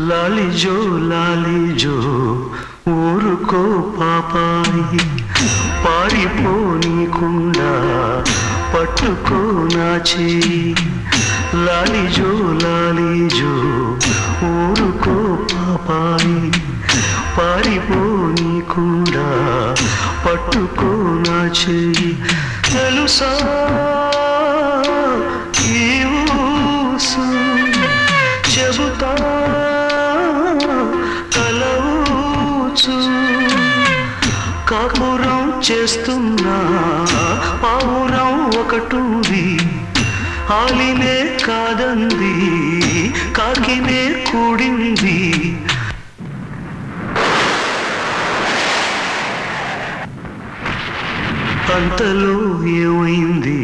లాలిజో లాలిజో ఊరుకో పాపాయి, పారిపోనీకుండా పట్టుకో నా చేయి. లాలిజో లాలిజో ఊరుకో పాపాయి, పారిపోనీకుండా పట్టుకో నా చేయి. తెలుసా ఈ ఊసు చెబుతా కలవుచు, కాపురం చేస్తున్నా పావురం ఒకటుంది, ఆలినే కాదంది కాకినే కూడింది. అంతలో ఏమైంది